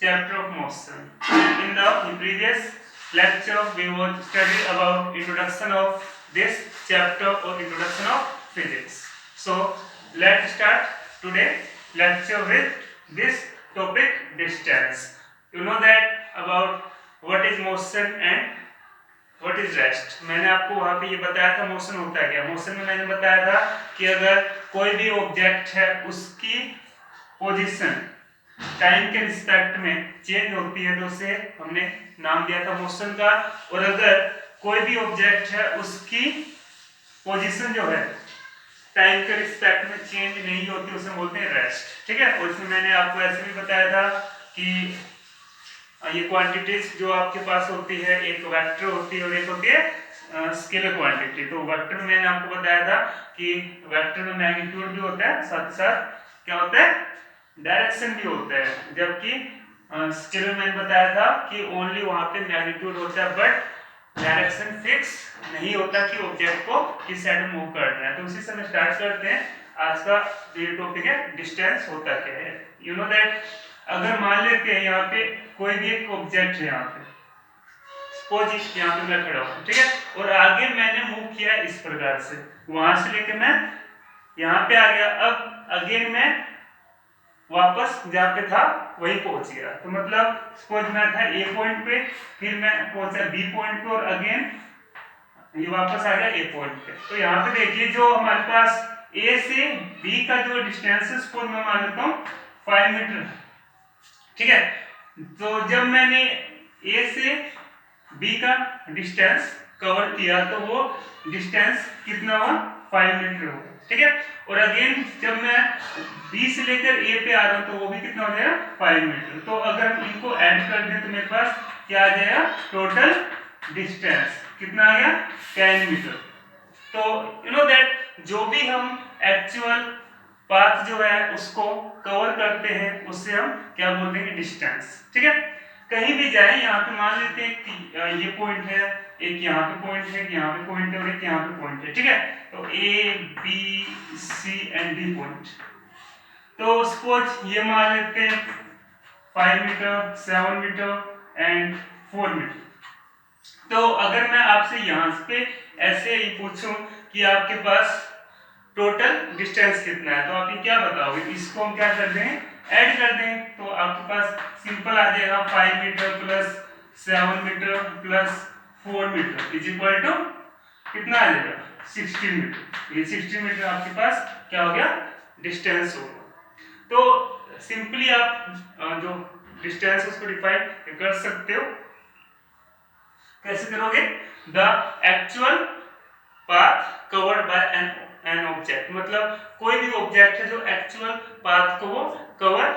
chapter of motion. In the previous lecture, we were studying about introduction of this chapter or introduction of physics. So let's start today lecture with this topic, distance. You know that about what is motion and what is rest. मैंने आपको वहां पे ये बताया था motion होता है क्या. मोशन में मैंने बताया था कि अगर कोई भी ऑब्जेक्ट है उसकी पोजीशन टाइम के रिस्पेक्ट में चेंज होती है तो उसे हमने नाम दिया था मोशन का. और अगर कोई भी ऑब्जेक्ट है उसकी पोजीशन जो है टाइम के रिस्पेक्ट में चेंज नहीं होती उसे बोलते हैं रेस्ट. ठीक है. और इसमें मैंने आपको ऐसे भी बताया था कि ये क्वांटिटीज जो आपके पास होती है, एक वेक्टर होती है और एक होती है स्केलर क्वांटिटी. तो वेक्टर में मैंने आपको बताया था कि वेक्टर में मैग्नीट्यूड भी होता है, साथ ही साथ क्या होता है, डायरेक्शन भी होता है. जबकि स्केलर में मैंने बताया था कि ओनली वहां पे मैग्नीट्यूड होता है बट डायरेक्शन फिक्स नहीं होता कि ऑब्जेक्ट को किस साइड में मूव करना है. तो उसी से हम स्टार्ट करते हैं. आज का ये टॉपिक है डिस्टेंस होता क्या है. यू नो दैट अगर मान लेते हैं यहाँ पे कोई भी एक ऑब्जेक्ट है, यहाँ पे सपोज यहाँ पे मैं खड़ा हूँ, ठीक है, और आगे मैंने मूव किया इस प्रकार से, वहां से लेकर मैं यहाँ पे आ गया. अब अगेन मैं वापस जहाँ पे था वही पहुंच गया. तो मतलब सपोज मैं था ए पॉइंट पे, फिर मैं पहुंचा बी पॉइंट पे और अगेन ये वापस आ गया ए पॉइंट पे. तो यहाँ पे देखिए जो हमारे पास ए से बी का जो डिस्टेंस है सपोज मैं मान लेता हूँ 5 मीटर. ठीक है. तो जब मैंने ए से बी का डिस्टेंस कवर किया तो वो डिस्टेंस कितना हुआ, 5 मीटर हुआ. ठीक है. और अगेन जब मैं बी से लेकर ए पे आ रहा हूं तो वो भी कितना हो जाएगा, 5 मीटर. तो अगर हम इनको ऐड कर दें तो मेरे पास क्या आ जाएगा, टोटल डिस्टेंस कितना आ गया, 10 मीटर. तो यू नो दैट जो भी हम एक्चुअल पाथ जो है उसको कवर करते हैं उससे हम क्या बोलते हैं, डिस्टेंस. ठीक है. कहीं भी जाए, यहाँ पे मान लेते हैं कि ये पॉइंट है, एक यहाँ पे पॉइंट है, एक यहाँ पे पॉइंट है और एक यहाँ पे पॉइंट है. ठीक है. तो A B C and D point. तो सपोज ये मान लेते हैं 5 मीटर, 7 मीटर एंड 4 मीटर. तो अगर मैं आपसे यहाँ पे ऐसे ही पूछूं कि आपके पास टोटल डिस्टेंस कितना है तो आप ये क्या बताओगे, इसको हम क्या कर दें, ऐड कर दें. तो आपके पास सिंपल आ जाएगा 5 metre plus 7 metre plus 4 metre is equal to कितना आ जाएगा, 16 मीटर. ये 16 मीटर आपके पास क्या हो गया, डिस्टेंस होगा. तो सिंपली आप जो डिस्टेंस उसको डिफाइन कर सकते हो. कैसे करोगे, the actual path covered by an object. मतलब कोई भी ऑब्जेक्ट है जो एक्चुअल पाथ को वो कवर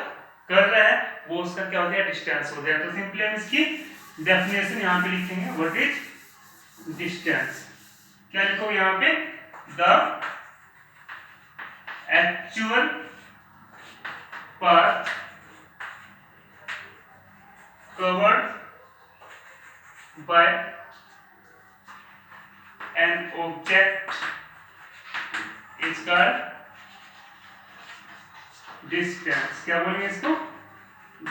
कर रहा है वो उसका क्या हो जाएगा, डिस्टेंस हो जाएगा. तो सिंपली हम इसकी डेफिनेशन यहाँ पे लिखेंगे, व्हाट इज डिस्टेंस. क्या लिखो यहाँ पे, the actual path covered by an object is called distance. क्या बोलेंगे इसको,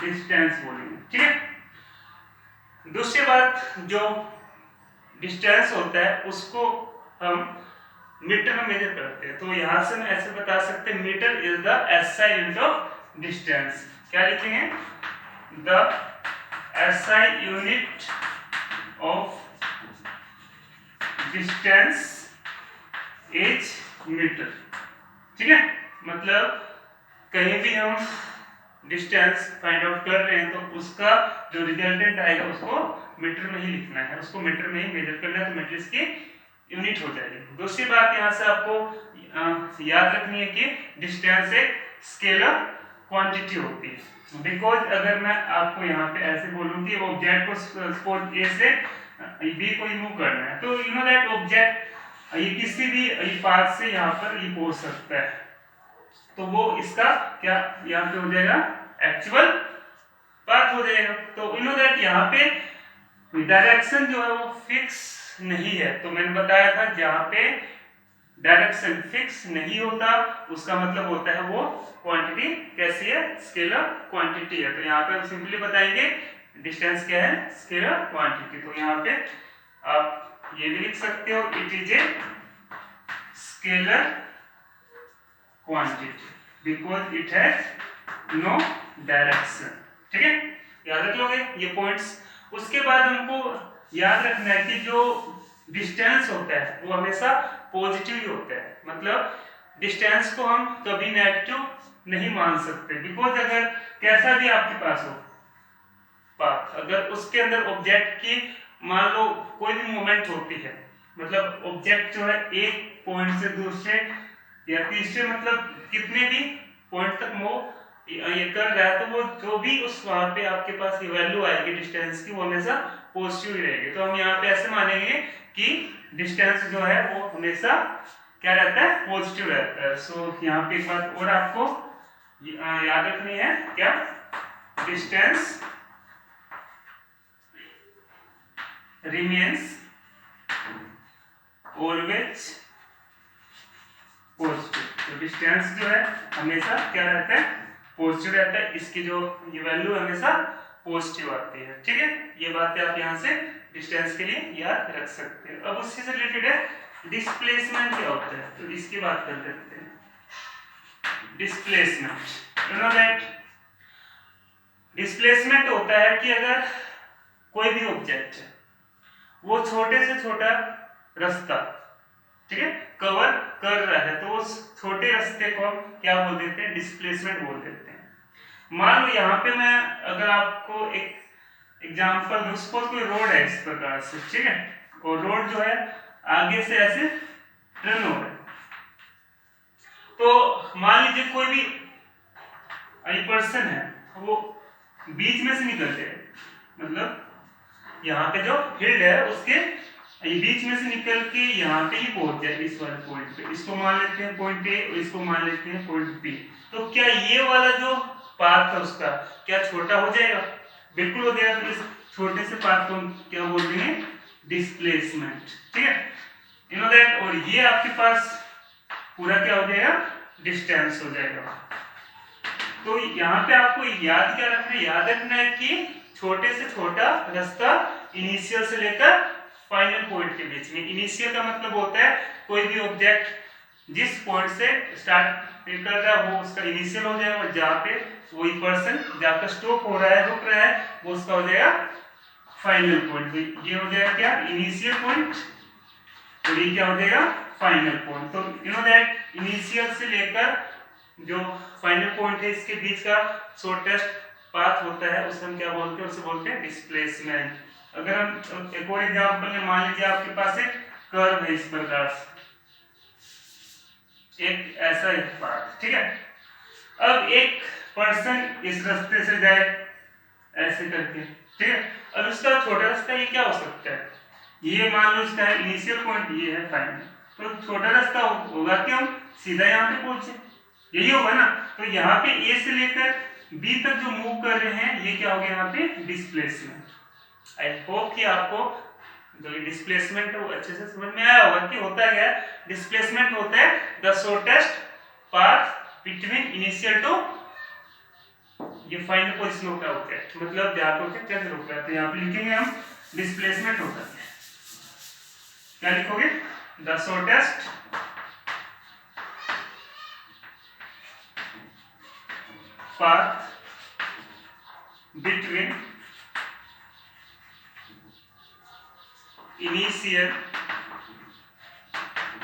डिस्टेंस बोलेंगे. ठीक है. दूसरी बात, जो डिस्टेंस होता है उसको हम मीटर में मेजर करते हैं. तो यहां से हम ऐसे बता सकते हैं, metre is the SI unit of distance. क्या लिखेंगे, the SI unit of distance is metre. ठीक है. मतलब कहीं भी हम डिस्टेंस फाइंड आउट कर रहे हैं तो उसका जो रिजल्टेंट आएगा उसको मीटर में ही लिखना है, उसको मीटर में ही मेजर करना है. तो मीटर की यूनिट हो जाएगी. दूसरी बात यहाँ से आपको याद रखनी है कि डिस्टेंस एक स्केलर क्वांटिटी होती है. बिकॉज अगर मैं आपको यहाँ पे ऐसे बोलूँ कि ऑब्जेक्ट को सपोज ए से बी को मूव करना है तो यू नो दैट ऑब्जेक्ट ये किसी भी पाथ से यहाँ पर ये पहुंच सकता है. तो वो इसका क्या यहाँ पे हो जाएगा, एक्चुअल पाथ हो जाएगा. तो यू नो दैट यहाँ पे डायरेक्शन जो है वो फिक्स नहीं है. तो मैंने बताया था जहाँ पे डायरेक्शन फिक्स नहीं होता, उसका मतलब होता है वो क्वांटिटी कैसी है, स्केलर क्वांटिटी है। तो यहाँ पे हम सिंपली बताएंगे डिस्टेंस क्या है, स्केलर क्वांटिटी। तो यहाँ पे आप ये भी लिख सकते हो, it is a scalar quantity because it has no direction. ठीक है, याद रख लोगे ये पॉइंट्स। उसके बाद हमको याद रखना है कि जो डिस्टेंस होता है वो हमेशा पॉजिटिव ही होता है, मतलब डिस्टेंस को हम कभी नेगेटिव नहीं मान सकते, बिकॉज अगर कैसा भी आपके पास हो पाथ, अगर उसके अंदर ऑब्जेक्ट की मान लो कोई भी मूवमेंट होती है, मतलब ऑब्जेक्ट जो है एक पॉइंट से दूसरे या तीसरे मतलब कितने भी पॉइंट तक मूव ये कर रहा है, तो वो जो भी उस वहां पे आपके पास ये वैल्यू आएगी डिस्टेंस की वो हमेशा पॉजिटिव ही रहेगी। तो हम यहाँ पे ऐसे मानेंगे कि डिस्टेंस जो है वो हमेशा क्या रहता है, पॉजिटिव रहता है। सो यहाँ पे एक बात और आपको याद रखनी है, क्या, डिस्टेंस remains always पॉजिटिव। तो डिस्टेंस जो है हमेशा क्या रहता है, पॉजिटिव रहता है, इसकी जो ये वैल्यू हमेशा पॉजिटिव आती है। ठीक है, ये बातें आप यहाँ से डिस्टेंस के लिए याद रख सकते हैं। अब उससे से रिलेटेड है डिस्प्लेसमेंट क्या होता है, तो इसकी बात कर लेते हैं। Displacement, you know that displacement होता है कि अगर कोई भी ऑब्जेक्ट है वो छोटे से छोटा रास्ता, ठीक है, कवर कर रहा है, तो उस छोटे रास्ते को हम क्या बोल देते हैं, डिस्प्लेसमेंट बोल देते हैं। मान लो यहाँ पे मैं अगर आपको एक एग्जांपल दूं, सपोज कोई रोड है इस प्रकार से, ठीक है, और रोड जो है आगे से ऐसे टर्न हो रहा है, तो मान लीजिए कोई भी पर्सन है वो बीच में से निकल जाए, मतलब यहाँ पे जो फील्ड है उसके बीच में से निकल के यहाँ पे ही पहुंच जाए इस वाले पॉइंट पे, इसको मान लेते हैं पॉइंट ए और इसको मान लेते हैं पॉइंट बी। तो क्या ये वाला जो पाथ है उसका क्या छोटा हो जाएगा, बिल्कुल हो जाएगा। तो इस छोटे से पाथ को हम क्या बोल देंगे, डिस्प्लेसमेंट। ठीक है, यू नो दैट। और ये आपके पास पूरा क्या हो जाएगा, डिस्टेंस हो जाएगा। तो यहाँ पे आपको याद क्या रखना है, याद रखना है कि छोटे से छोटा रास्ता इनिशियल से लेकर फाइनल पॉइंट के बीच में। इनिशियल का मतलब होता है कोई भी ऑब्जेक्ट जिस पॉइंट से स्टार्ट कर रहा है वो उसका इनिशियल हो जाएगा, और जहाँ पे वही पर्सन जाकर स्टॉप हो रहा है, रुक रहा है, वो उसका हो जाएगा फाइनल पॉइंट। ये हो जाएगा क्या, इनिशियल पॉइंट, और ये क्या हो जाएगा, फाइनल पॉइंट। तो यू नो दैट इनिशियल से लेकर जो फाइनल पॉइंट है इसके बीच का शॉर्टेस्ट पाथ होता है, उसे हम क्या बोलते हैं, उसे बोलते हैं डिस्प्लेसमेंट। अगर हम एक और एग्जांपल में मान लीजिए आपके पास एक कर्व है इस प्रकार से, एक ऐसा एक पाथ, ठीक है। अब एक पर्सन इस रास्ते से जाए ऐसे करके, ठीक है, अब उसका छोटा रास्ता ये क्या हो सकता है, ये मान लो इसका इनिशियल पॉइंट, ये है फाइनल, तो छोटा रास्ता होगा कि हम सीधा यहाँ पे पहुंचे, यही होगा ना। तो यहाँ पे ए से लेकर बी तक जो मूव कर रहे हैं ये क्या हो गया यहाँ पे, डिस्प्लेसमेंट। आई होप कि आपको जो डिस्प्लेसमेंट है वो अच्छे से समझ में आया होगा कि होता क्या है। डिस्प्लेसमेंट होता है the shortest path between initial to ये final position of the object, मतलब जहाँ पे ऑब्जेक्ट कैसे रुक रहा है। तो यहाँ पे लिखेंगे हम डिस्प्लेसमेंट होता है, क्या लिखोगे, the shortest path between initial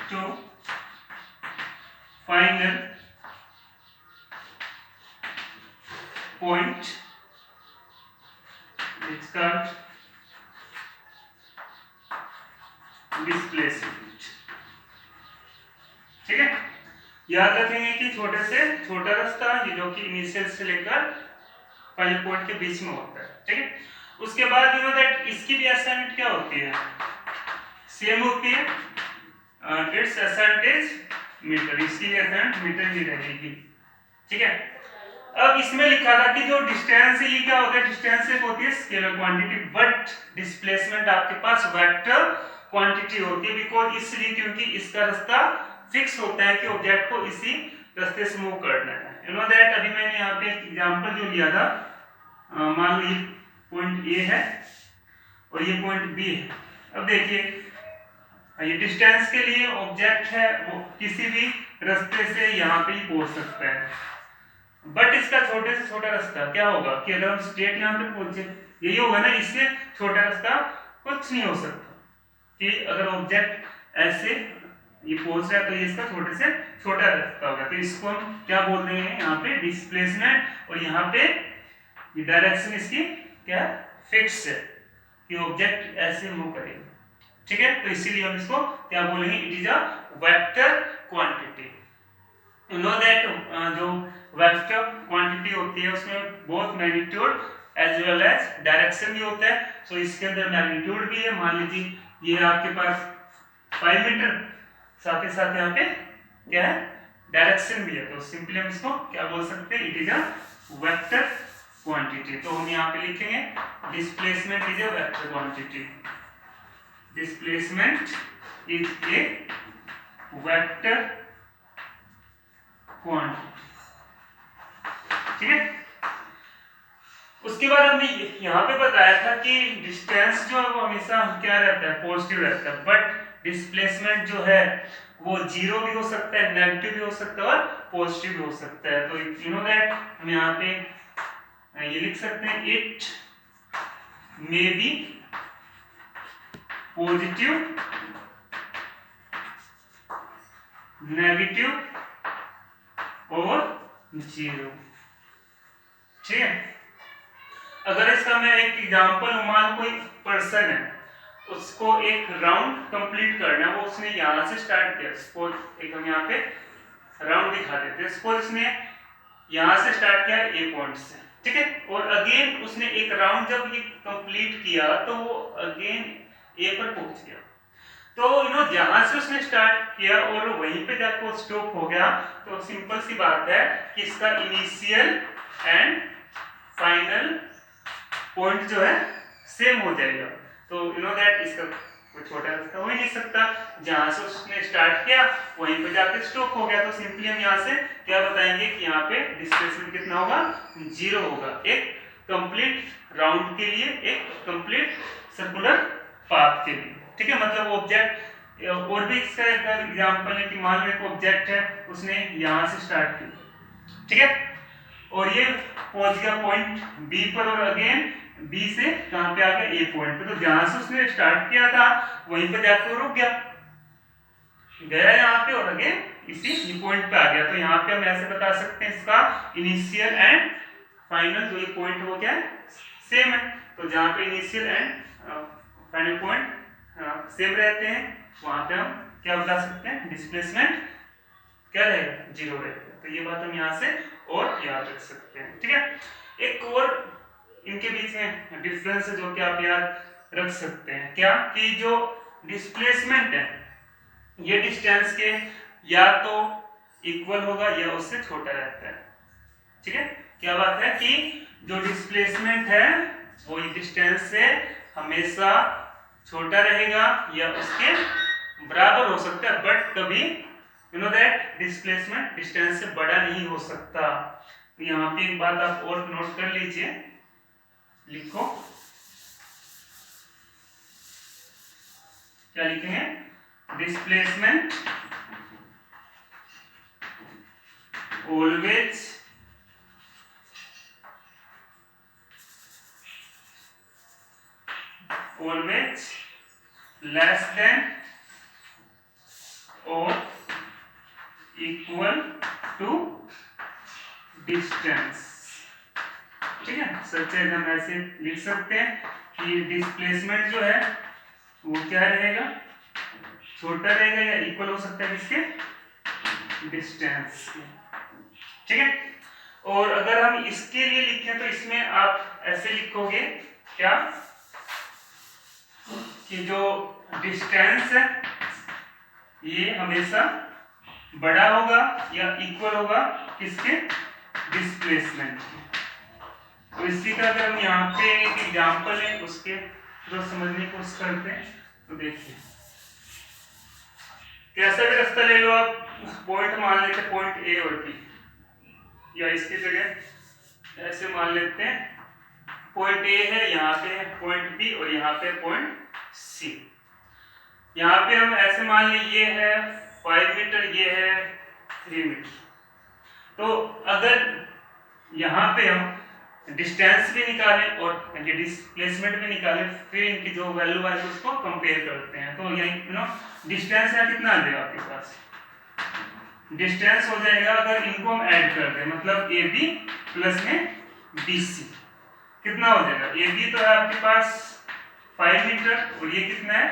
to final point is called displacement। ठीक है, याद रखेंगे कि छोटे से छोटा रास्ता ये जो कि इनिशियल से लेकर फाइनल पॉइंट के बीच में होता है। ठीक है, उसके बाद यू नो दैट इसकी भी असाइनमेंट क्या होती है, सेम होती है, इट्स असाइनमेंट मीटर, इसकी भी असाइनमेंट मीटर ही रहेगी। ठीक है, अब इसमें लिखा था कि जो डिस्टेंस है ये क्या होता है, डिस्टेंस एक होती है स्केलर क्वांटिटी, बट डिस्प्लेसमेंट आपके पास वेक्टर क्वांटिटी होती है, बिकॉज इसलिए क्योंकि इसका रास्ता फिक्स होता है कि ऑब्जेक्ट को इसी रास्ते से मूव करना है। यू नो दैट अभी मैंने यहाँ पे एक एग्जांपल जो लिया था, मान लो ये पॉइंट ए है और ये पॉइंट बी है। अब देखिए ये डिस्टेंस के लिए ऑब्जेक्ट है वो किसी भी रास्ते से यहाँ पे ही पहुंच सकता है, बट इसका छोटे से छोटा रास्ता क्या होगा कि अगर हम स्ट्रेट यहाँ पे पहुंचे, यही होगा ना, इससे छोटा रास्ता कुछ नहीं हो सकता। कि अगर ऑब्जेक्ट ऐसे ये पहुंच रहा है तो ये इसका छोटे से छोटा रास्ता होगा, तो इसको हम क्या बोल रहे हैं यहाँ पे डिस्प्लेसमेंट, और यहाँ पे ये डायरेक्शन इसकी क्या फिक्स है कि ऑब्जेक्ट ऐसे मूव करेगा। ठीक है, तो इसीलिए हम इसको क्या बोलेंगे, it is a vector quantity. You know that जो वेक्टर क्वांटिटी होती है उसमें both magnitude as well as direction भी होता है। सो इसके अंदर मैग्नीट्यूड भी है, मान लीजिए ये आपके पास 5 मीटर, साथ ही साथ यहाँ पे क्या है डायरेक्शन भी है, तो सिंपली हम इसको क्या बोल सकते हैं, it is a vector quantity. तो हम यहाँ पे लिखेंगे displacement is a vector quantity, displacement is a vector quantity. ठीक है, उसके बाद हमने यहाँ पे बताया था कि डिस्टेंस जो है वो हमेशा क्या रहता है, पॉजिटिव रहता है, बट डिस्प्लेसमेंट जो है वो जीरो भी हो सकता है, नेगेटिव भी हो सकता है और पॉजिटिव भी हो सकता है। तो यू नो दैट हम यहाँ पे ये लिख सकते हैं, it may be positive, negative और जीरो। ठीक है, अगर इसका मैं एक एग्जांपल, मान कोई पर्सन है उसको एक राउंड कंप्लीट करना है, वो उसने यहाँ से स्टार्ट किया, सपोज एक हम यहाँ पे राउंड दिखा देते हैं, सपोज उसने यहाँ से स्टार्ट किया ए पॉइंट से, ठीक है, और अगेन उसने एक राउंड जब ये कंप्लीट किया तो वो अगेन ए पर पहुंच गया। तो यू नो जहां से उसने स्टार्ट किया और वहीं पे जाकर स्टॉप हो गया, तो सिंपल सी बात है कि इसका इनिशियल एंड फाइनल पॉइंट जो है सेम हो जाएगा। तो यू नो दैट इसका कोई छोटा रास्ता हो ही नहीं सकता, जहां से उसने स्टार्ट किया वहीं पे जाके स्टॉप हो गया। तो सिंपली हम यहाँ से क्या बताएंगे कि यहाँ पे डिस्प्लेसमेंट कितना होगा, जीरो होगा, एक कंप्लीट राउंड के लिए, एक कंप्लीट सर्कुलर पाथ के लिए। ठीक है, मतलब ऑब्जेक्ट, और भी इसका एक एग्जांपल है कि मान लो एक ऑब्जेक्ट है उसने यहाँ से स्टार्ट किया, ठीक है, और ये पहुंच गया पॉइंट बी पर, और अगेन बी से कहां पे आ गया, ए पॉइंट पे। तो जहां से उसने स्टार्ट किया था वहीं पे जाकर रुक गया, गया यहाँ पे और अगेन इसी पॉइंट पे आ गया। तो यहाँ पे हम ऐसे बता सकते हैं इसका इनिशियल एंड फाइनल जो ये पॉइंट वो क्या है, सेम है। तो जहाँ पे initial and final point same रहते हैं वहां पे हम क्या बता सकते हैं, डिस्प्लेसमेंट क्या रहेगा, जीरो रहेगा। तो ये बात हम यहाँ से और याद रख सकते हैं। ठीक है, एक और इनके बीच में डिफरेंस है जो कि आप याद रख सकते हैं, क्या कि जो डिस्प्लेसमेंट है ये डिस्टेंस के या तो इक्वल होगा या उससे छोटा रहता है। ठीक है, क्या बात है कि जो डिस्प्लेसमेंट है वो डिस्टेंस से हमेशा छोटा रहेगा या उसके बराबर हो सकता है, बट कभी you know that displacement distance से बड़ा नहीं हो सकता। तो यहाँ पे एक बात आप और नोट कर लीजिए, लिखो क्या लिखे हैं, डिस्प्लेसमेंट ऑलवेज लेस देन और इक्वल टू डिस्टेंस। ठीक है, सच्चाई हम ऐसे लिख सकते हैं कि डिस्प्लेसमेंट जो है वो क्या रहेगा, छोटा रहेगा या इक्वल हो सकता है किसके, डिस्टेंस के। ठीक है, और अगर हम इसके लिए लिखें तो इसमें आप ऐसे लिखोगे क्या कि जो डिस्टेंस है ये हमेशा बड़ा होगा या इक्वल होगा किसके, डिस्प्लेसमेंट के। तो इसी का अगर हम यहाँ पे एक एग्जांपल है उसके थोड़ा समझने की कोशिश करते हैं, तो देखिए कैसा भी रास्ता ले लो आप, पॉइंट मान लेते हैं पॉइंट ए और बी, या इसकी जगह ऐसे मान लेते हैं पॉइंट ए है, यहाँ पे पॉइंट बी और यहाँ पे पॉइंट सी। यहाँ पे हम ऐसे मान ली ये है 5 मीटर, ये है 3 मीटर। तो अगर यहाँ पे हम डिस्टेंस भी निकालें और ये डिस्प्लेसमेंट भी निकालें, फिर इनकी जो वैल्यू है उसको कंपेयर करते हैं, तो यही डिस्टेंस है कितना आ जाएगा आपके पास, डिस्टेंस हो जाएगा अगर इनको हम ऐड कर दें, मतलब ए बी प्लस में बी सी, कितना हो जाएगा, ए बी तो है आपके पास 5 मीटर और ये कितना है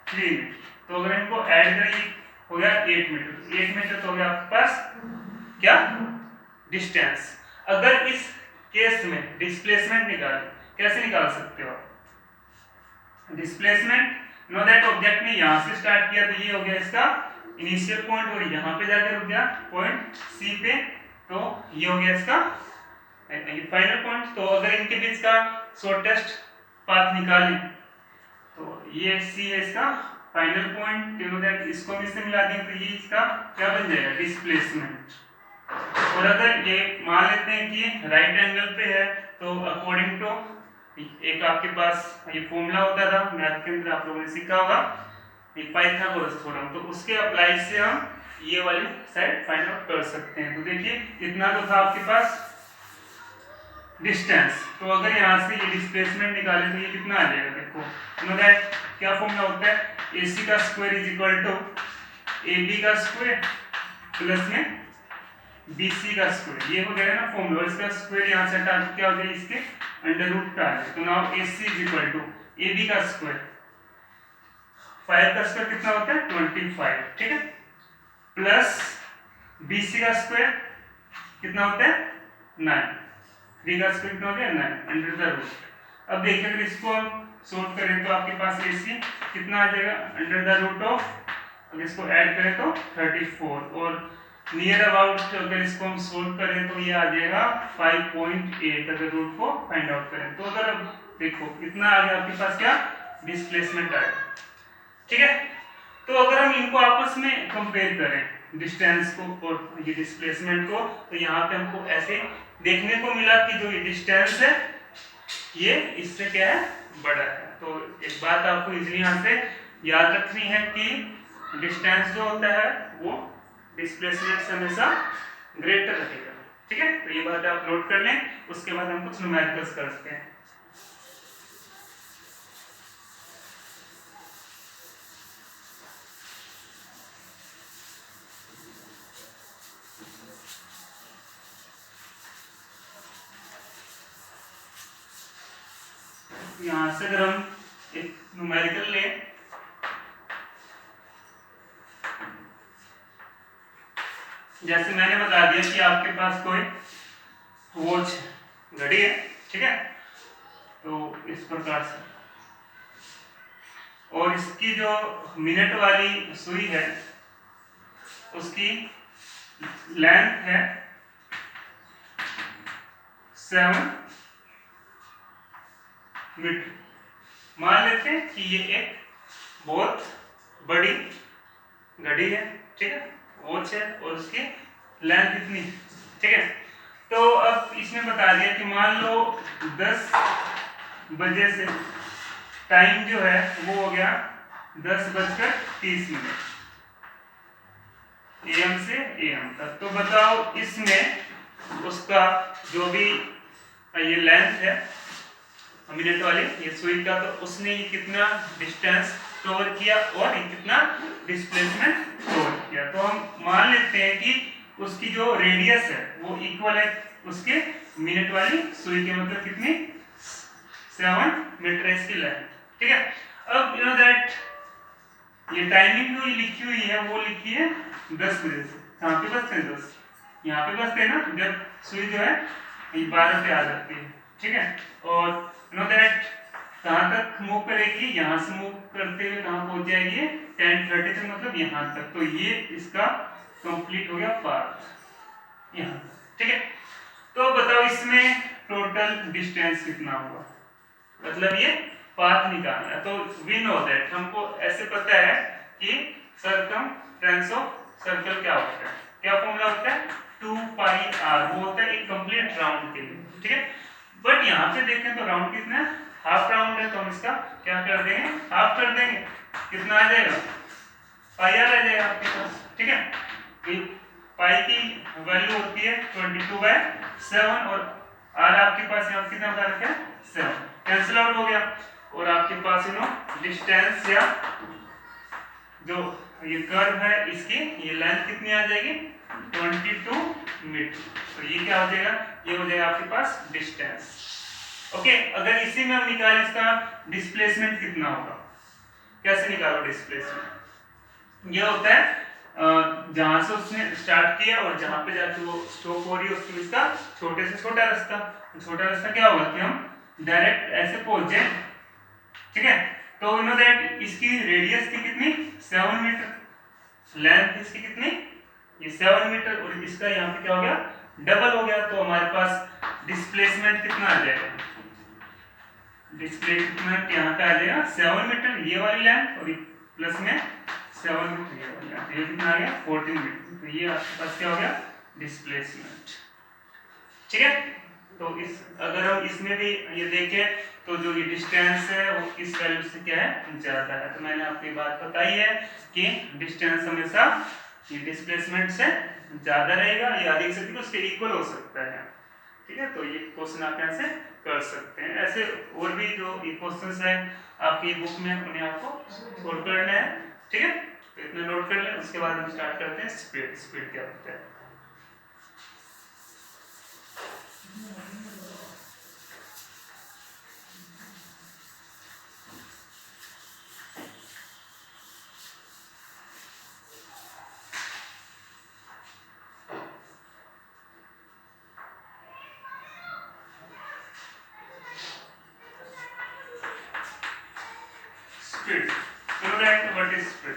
3 मीटर, तो अगर इनको ऐड करें ये हो गया 8 मीटर, 8 मीटर तो हो गया आपके पास क्या डिस्टेंस। अगर इस केस में डिस्प्लेसमेंट निकालें, कैसे निकाल सकते हो आप, डिस्प्लेसमेंट नो दैट ऑब्जेक्ट ने यहाँ से स्टार्ट किया तो ये हो गया इसका इनिशियल पॉइंट और यहाँ पे जाकर रुक गया पॉइंट सी पे, तो ये हो गया इसका फाइनल पॉइंट। तो अगर इनके बीच का शॉर्टेस्ट पाथ निकालें तो ये सी है इसका फाइनल पॉइंट, नो दैट इसको हम इससे मिला दें तो ये इसका क्या बन जाएगा डिस्प्लेसमेंट। और अगर ये मान लेते हैं कि राइट एंगल पे है तो अकॉर्डिंग टू एक आपके पास ये फॉर्मूला होता था मैथ के अंदर, आप लोगों ने सीखा होगा ये पाइथागोरस थ्योरम, तो उसके अप्लाई से हम ये वाली साइड फाइंड आउट कर सकते हैं। तो देखिए इतना तो था आपके पास डिस्टेंस, तो अगर यहाँ से ये डिस्प्लेसमेंट निकालें तो ये कितना आ जाएगा, देखो नो दैट क्या फॉर्मूला होता है AC का square is equal to AB का स्क्वायर प्लस में BC का स्क्वायर, ये हो जाएगा ना फॉर्मूला, इसका स्क्वायर यहाँ से हटा क्या हो जाएगा इसके अंडर रूट आ जाए, तो now AC is equal to AB का स्क्वायर, 5 का स्क्वायर कितना होता है 25, ठीक है, प्लस BC का स्क्वायर कितना होता है 9, 3 का स्क्वायर कितना होता है 9 अंडर द रूट। अब देखिए अगर इसको हम सॉल्व करें तो आपके पास AC कितना आ जाएगा अंडर द रूट ऑफ, अगर इसको ऐड करें तो 34 और नियर अबाउट अगर इसको हम सोल्व करें तो ये आ जाएगा 5.8 अगर रूट को फाइंड आउट करें तो। अगर देखो कितना आ गया आपके पास क्या डिस्प्लेसमेंट आ गया, ठीक है। तो अगर हम इनको आपस में कंपेयर करें डिस्टेंस को और ये डिस्प्लेसमेंट को, तो यहाँ पे हमको ऐसे देखने को मिला कि जो ये डिस्टेंस है ये इससे क्या है बड़ा है। तो एक बात आपको इजीली यहाँ से याद रखनी है कि डिस्टेंस जो होता है वो डिस्प्लेसमेंट से हमेशा ग्रेटर रहेगा, ठीक है। तो ये बात आप नोट कर लें, उसके बाद हम कुछ न्यूमेरिकल्स करते हैं। यहाँ से अगर हम एक न्यूमेरिकल लें, जैसे मैंने बता दिया कि आपके पास कोई वॉच घड़ी है, ठीक है, तो इस प्रकार से, और इसकी जो मिनट वाली सुई है उसकी लेंथ है 7 मीटर। मान लेते हैं कि ये एक बहुत बड़ी घड़ी है, ठीक है, वॉच है और उसकी लेंथ इतनी, ठीक है। तो अब इसने बता दिया कि मान लो 10 बजे से टाइम जो है वो हो गया 10:30 AM से AM तक। तो बताओ इसमें उसका जो भी ये लेंथ है मिनट वाली ये सुई का, तो उसने ये कितना डिस्टेंस कवर किया और ये कितना डिस्प्लेसमेंट कवर किया। तो हम मान लेते हैं कि उसकी जो रेडियस है वो इक्वल है उसके मिनट वाली सुई के, मतलब कितनी 7 मीटर इसकी लेंथ, ठीक है। अब यू नो दैट ये टाइमिंग जो लिखी हुई है वो लिखी है 10 बजे से, यहाँ पे बसते हैं 10, यहाँ पे बसते हैं ना जब सुई जो है ये 12 पे आ जाती है, ठीक है। और यू नो दैट कहाँ तक मूव करेगी, यहाँ से मूव करते हुए कहाँ पहुंच जाएगी 10:30 तक, मतलब यहाँ तक। तो ये इसका कंप्लीट हो गया पाथ यहाँ, ठीक है। तो बताओ इसमें टोटल डिस्टेंस कितना होगा, मतलब ये पाथ निकालना है। तो वी नो दैट हमको ऐसे पता है कि सरकम ट्रांस ऑफ सर्कल क्या होता है, क्या फॉर्मूला होता है 2 पाई r, वो होता है एक कंप्लीट राउंड के लिए, ठीक है। बट यहाँ पे देखें तो राउंड कितना है, हाफ राउंड है, तो हम इसका क्या कर देंगे, हाफ कर देंगे, कितना आ जाएगा, पाई r आ जाएगा आपके पास, ठीक है। पाई की वैल्यू होती है 22/7 और r आपके पास यहाँ कितना बता रखा है 7, कैंसिल आउट हो गया, और आपके पास डिस्टेंस या जो ये कर्व है इसकी ये लेंथ कितनी आ जाएगी 22 मीटर, तो ये क्या हो जाएगा, ये हो जाएगा आपके पास डिस्टेंस। ओके, अगर इसी में हम निकालें इसका डिस्प्लेसमेंट कितना होगा, कैसे निकालो डिस्प्लेसमेंट, ये होता है जहां से उसने स्टार्ट किया और जहां पे जाके वो स्टॉप हो रही है उसके बीच का छोटे से छोटा रास्ता, छोटा रास्ता क्या होगा कि हम डायरेक्ट ऐसे पहुंच जाए, ठीक है। तो यू नो दैट इसकी रेडियस की कितनी 7 मीटर, लेंथ इसकी कितनी ये 7 मीटर, और इसका यहाँ पे क्या हो गया डबल हो गया, तो हमारे पास डिस्प्लेसमेंट कितना आ जाएगा, डिस्प्लेसमेंट यहाँ पे आ जाएगा 7 मीटर ये वाली लेंथ और प्लस में 7 मीटर ये वाली लेंथ, ये कितना आ गया 14 मीटर, तो ये आपके पास क्या हो गया डिस्प्लेसमेंट, ठीक है। तो इस अगर हम इसमें भी ये देखें तो जो ये डिस्टेंस है वो इस वैल्यू से क्या है ज्यादा है, तो मैंने आपको ये बात बताई है कि डिस्टेंस हमेशा ये डिस्प्लेसमेंट से ज्यादा रहेगा या अधिक से अधिक उसके इक्वल हो सकता है, ठीक है। तो ये क्वेश्चन आप यहाँ से कर सकते हैं, ऐसे और भी जो ये क्वेश्चंस है आपकी बुक में उन्हें आपको सोल्व करना है, ठीक है। तो इतना नोट कर लें, उसके बाद हम स्टार्ट करते हैं स्पीड, स्पीड क्या होता है। Speed, what is speed,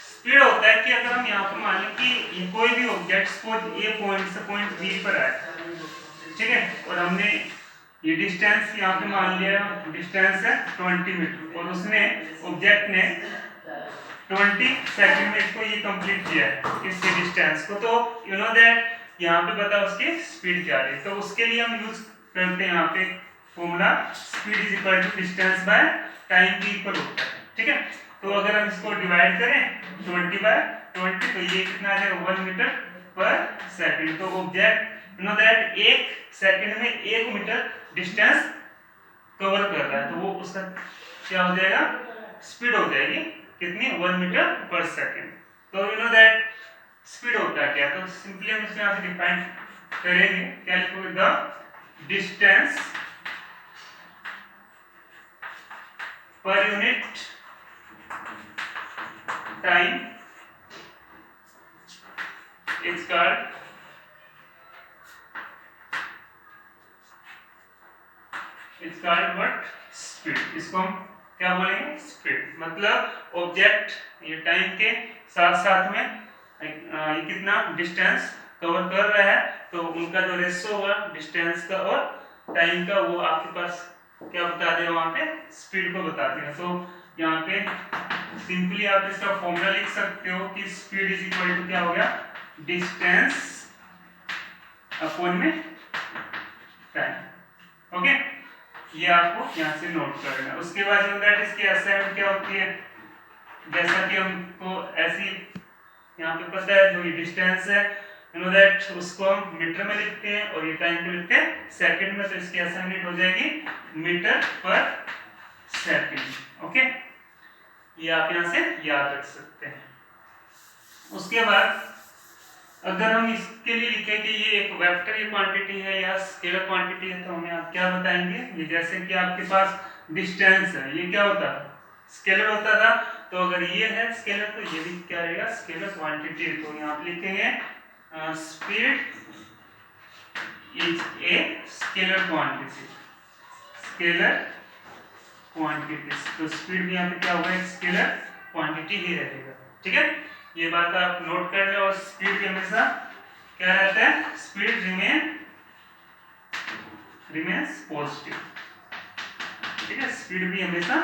speed होता है कि अगर हम यहाँ पर मान लें कि कोई भी ऑब्जेक्ट को ए पॉइंट से पॉइंट बी पर आए, ठीक है, और हमने ये डिस्टेंस यहाँ पे मान लिया डिस्टेंस है 20 मीटर और उसने ऑब्जेक्ट ने 20 सेकंड में इसको ये कंप्लीट किया है इस डिस्टेंस को, तो यू नो दैट यहाँ पे बता उसकी स्पीड क्या है, तो उसके लिए हम यूज करते हैं यहाँ पे formula speed is equal to distance by time के इक्वल होता है, ठीक है। तो अगर हम इसको डिवाइड करें 20/20 तो ये कितना आ जाएगा 1 मीटर पर सेकंड, तो object you know that 1 second में 1 मीटर डिस्टेंस कवर कर रहा है, तो वो उसका क्या हो जाएगा स्पीड हो जाएगी कितनी 1 मीटर पर सेकंड। तो यू नो दैट स्पीड होता है क्या, तो सिंपली हम इसको यहाँ से डिफाइन करेंगे, क्या लिखोगे the distance per unit time is called what speed, इसको हम क्या बोलेंगे स्पीड, मतलब ऑब्जेक्ट ये टाइम के साथ साथ में ये कितना डिस्टेंस कवर कर रहा है, तो उनका जो रेशो होगा डिस्टेंस का और टाइम का वो आपके पास क्या बता देगा वहां पे स्पीड को बता देगा। तो यहाँ पे सिंपली आप इसका फॉर्मूला लिख सकते हो कि स्पीड इज इक्वल टू क्या हो गया डिस्टेंस अपॉन में टाइम, ओके। ये आपको यहाँ से नोट करना है। उसके बाद जो दैट इसकी असाइनमेंट क्या होती है, जैसा कि हमको ऐसी यहाँ पे पता है जो ये डिस्टेंस है यू नो दैट उसको हम मीटर में लिखते हैं और ये टाइम को लिखते हैं सेकंड में, तो इसकी असाइनमेंट हो जाएगी मीटर पर सेकंड, ओके। ये आप यहाँ से याद रख सकते हैं। उसके बाद अगर हम इसके लिए लिखें कि ये एक वेक्टर क्वांटिटी है या स्केलर क्वांटिटी है, तो हमें आप क्या बताएंगे, ये जैसे कि आपके पास डिस्टेंस है ये क्या होता है स्केलर होता था, तो अगर ये है स्केलर तो ये भी क्या रहेगा स्केलर क्वांटिटी, तो यहाँ पे लिखेंगे speed is a scalar quantity, scalar quantity, तो स्पीड भी यहाँ पे क्या होगा स्केलर क्वांटिटी ही रहेगा, ठीक है। ये बात आप नोट कर ले, और स्पीड भी हमेशा क्या रहता है स्पीड रिमेन्स पॉजिटिव, ठीक है, स्पीड भी हमेशा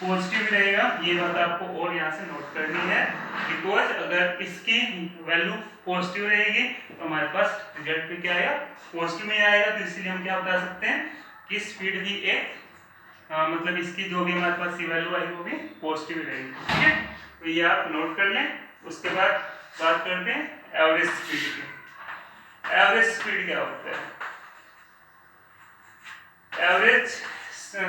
पॉजिटिव रहेगा, ये बात आपको और यहाँ से नोट करनी है, बिकॉज अगर इसकी वैल्यू पॉजिटिव रहेगी तो हमारे पास रिजल्ट पे क्या आएगा, पॉजिटिव में आएगा। तो इसलिए हम क्या बता सकते हैं कि स्पीड भी एक मतलब इसकी जो भी हमारे पास वैल्यू आई वो भी पॉजिटिव रहेगी। ठीक है, तो ये आप नोट कर लें। उसके बाद बात करते हैं एवरेज स्पीड की। एवरेज स्पीड क्या होता है? एवरेज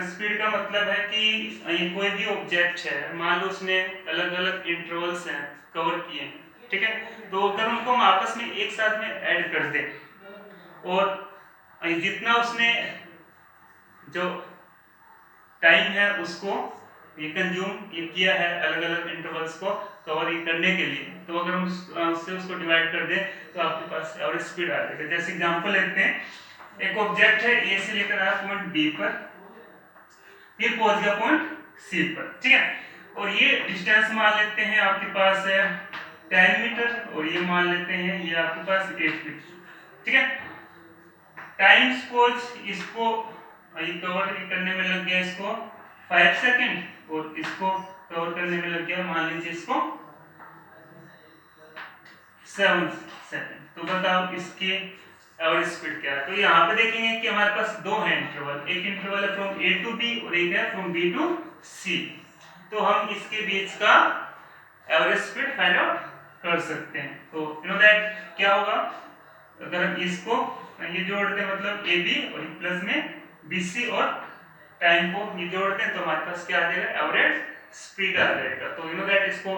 स्पीड का मतलब है कि कोई भी ऑब्जेक्ट है, मान लो उसने अलग अलग इंटरवल्स हैं कवर किए हैं, ठीक है, तो अगर उनको हम आपस में एक साथ में ऐड कर दें और जितना उसने जो टाइम है उसको ये कंज्यूम ये किया है अलग अलग इंटरवल्स को कवर करने के लिए, तो अगर हम उससे उसको डिवाइड कर दें तो आपके पास एवरेज स्पीड आ जाएगा। जैसे एग्जांपल लेते हैं, एक ऑब्जेक्ट है ए से लेकर आया पॉइंट बी पर, फिर पहुंच गया पॉइंट सी पर, ठीक है, और ये डिस्टेंस मान लेते हैं आपके पास है 10 मीटर और ये मान लेते हैं ये आपके पास 8 मीटर, ठीक है। टाइम सपोज इसको कवर करने में लग गया इसको 5 सेकंड और इसको कवर करने में लग गया मान लीजिए इसको 7 सेकंड, तो बताओ इसकी एवरेज स्पीड क्या है? तो यहाँ पे देखेंगे कि हमारे पास दो है इंटरवल, एक इंटरवल है फ्रॉम ए टू बी और एक है फ्रॉम बी टू सी, तो हम इसके बीच का एवरेज स्पीड फाइंड आउट कर सकते हैं। तो यू नो दैट क्या होगा, अगर हम इसको ये जोड़ते हैं मतलब ए बी और प्लस में बी सी और टाइम को ये जोड़ते हैं तो हमारे पास क्या आ जाएगा, एवरेज स्पीड आ जाएगा। तो यू नो दैट इसको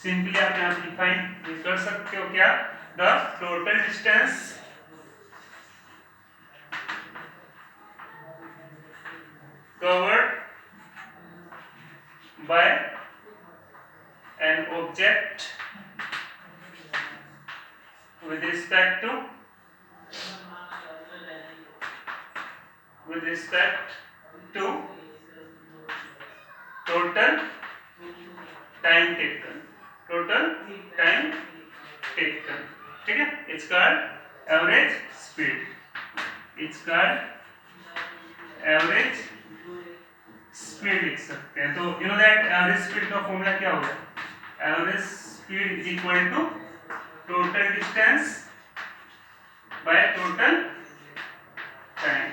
सिंपली आप यहाँ पे डिफाइन कर सकते हो क्या, the total distance covered by an object with respect to total time taken, ठीक है, it's called average speed, speed लिख सकते हैं। तो you know that average speed का फॉर्मूला क्या होगा, average speed is equal to total distance by total time,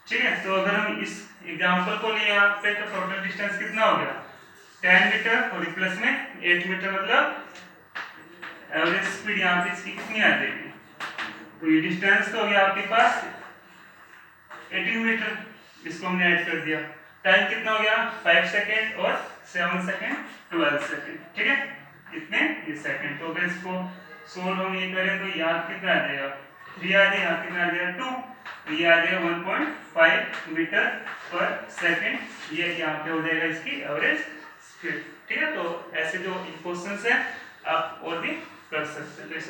ठीक है। तो अगर हम इस एग्जांपल को लिए यहाँ पे तो टोटल डिस्टेंस कितना हो गया 10 मीटर और प्लस में 8 मीटर, मतलब एवरेज स्पीड यहाँ पे इसकी कितनी आ जाएगी, तो ये डिस्टेंस तो हो गया आपके पास 18 मीटर, इसको हमने ऐड कर दिया, टाइम कितना हो गया 5 सेकंड और 7 सेकंड 12 सेकंड, ठीक है, कितने ये सेकंड। तो अगर इसको सोल्व हम ये करें तो याद कितना आ जाएगा 3 आ जाएगा, यहाँ कितना आ जाएगा 2, तो ये आ जाएगा 1.5 मीटर पर सेकंड, ये यहाँ पे हो जाएगा इसकी एवरेज स्पीड, ठीक है। तो ऐसे जो क्वेश्चंस है आप और भी कर सकते हैं।